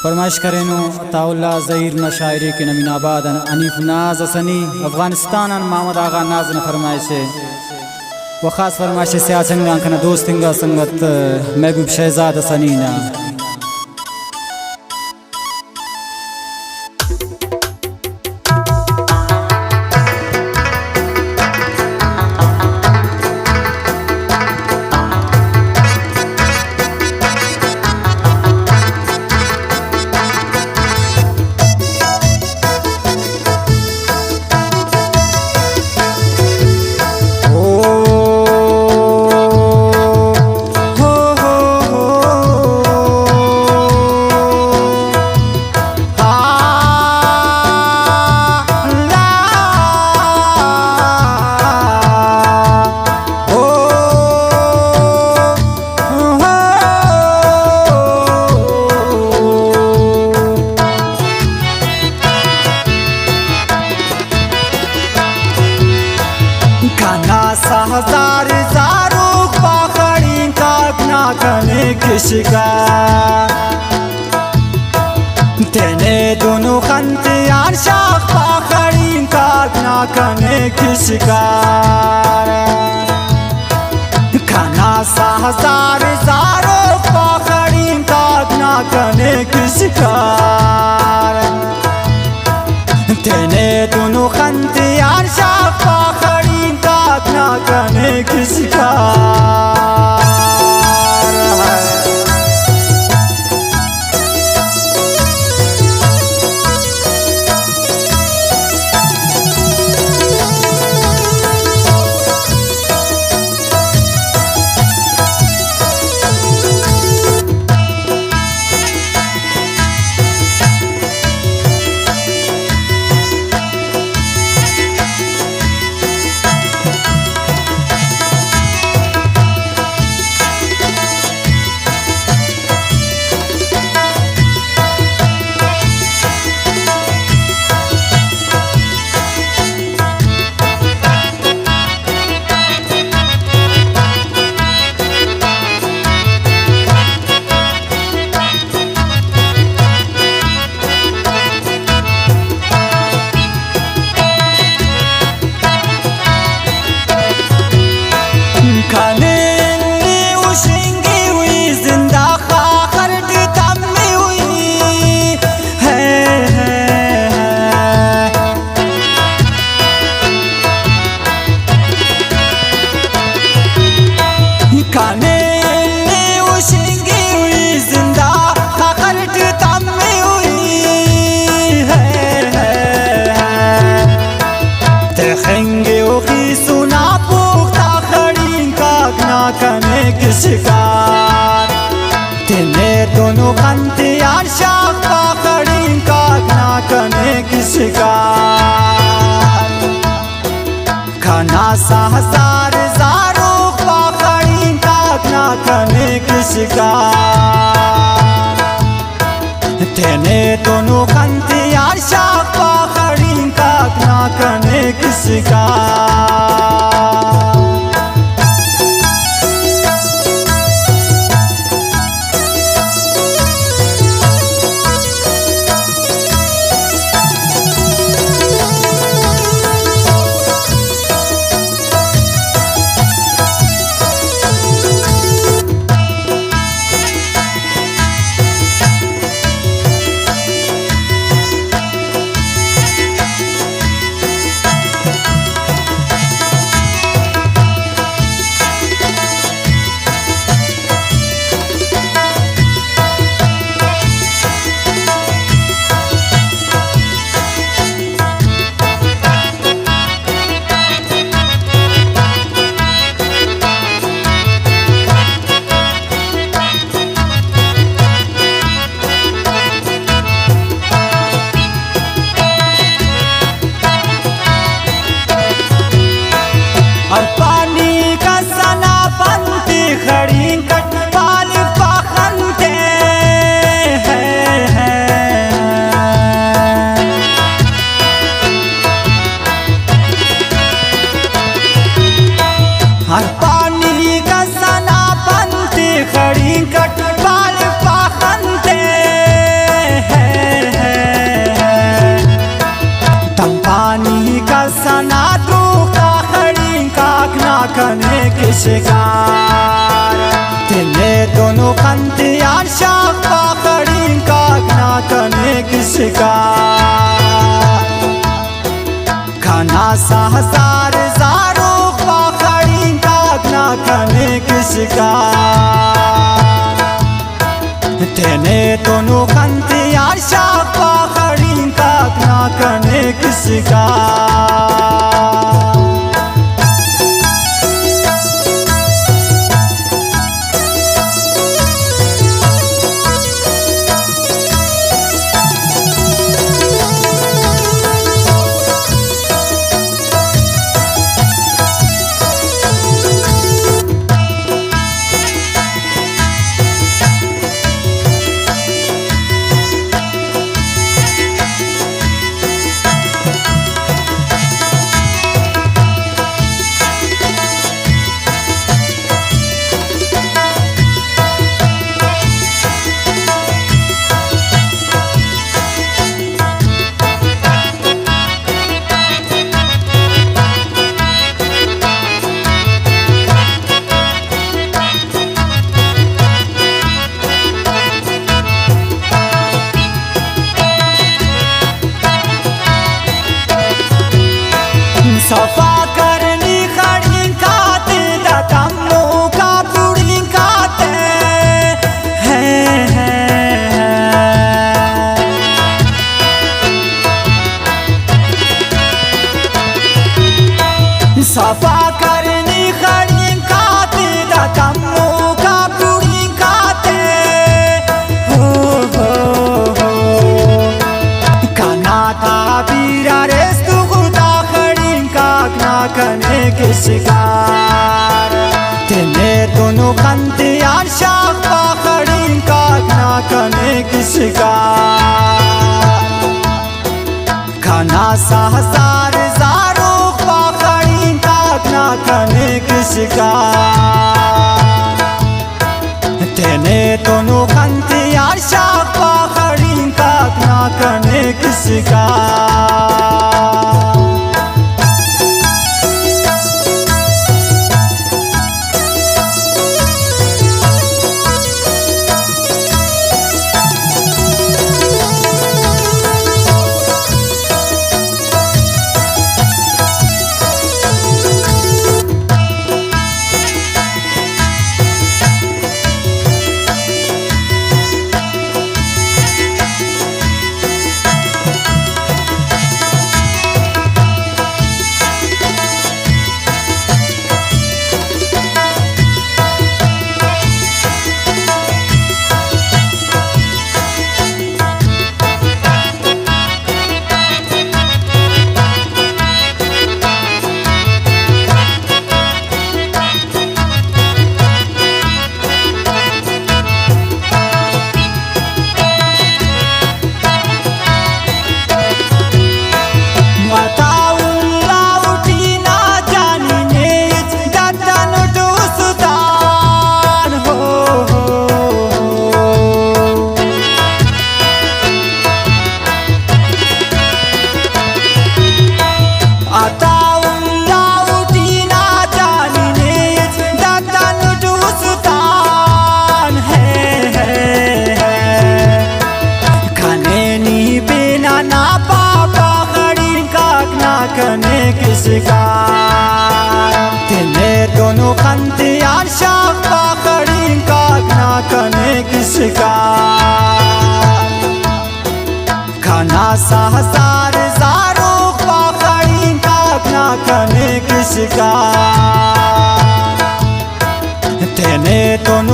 फरमाइश करेनो अताउल्ला ज़हीर न शायरी के नमीनाबाद अनीफ नाज असनी अफगानिस्तान मोहम्मद आगा नाज न फरमाइश व ख़ास फरमाइश सियासंगा खना दोस्तिंगा संगत महबूब शहजाद असनी ना हजार जारो पाखड़ी काटना कने किसका तेने दोनों खंतियान शाख पाखड़ी काटना कने किसका खाना सा हजार जारो पाखड़ी काटना कने किसका तेने दोनों खंतियान शाख पाखड़ी काटना कने किसका शिकार तेने दोनों खंतियान शाख पाखड़ी काटना कने की शिकार खाना सा हजार जारो पाखड़ी काटना कने की शिकार तेने दोनों खंतियान शाख पाखड़ी काटना कने की शिकार शिकार तेने दोनों खंतियार शाख पाखड़ी का ना करने की शिकार खाना सा हजार जारो पाखड़ी का ना करने की शिकार तेने दोनों खंतियार शाख पाखड़ी का ना करने की शिकार सफा करनी खड़ी खाते दतमो का पुड़ी खाते हैं सफा करनी खड़ी खाते दतमो का पुड़ी खाते हो काना था बीरा रेस्तु करने के शिकार तेने दोनों खंतियार शाख पाखड़ी का ना करने की शिकार खाना सा हजार जारो पाखड़ी का ना करने की शिकार तेने दोनों खंतियार शाख पाखड़ी का ना करने की शिकार करने की शिकार तेने दोनों खंतियार शाख पाखड़ी का ना करने की शिकार खाना सा हजार जारो पाखड़ी का ना करने की शिकार तेने दोनों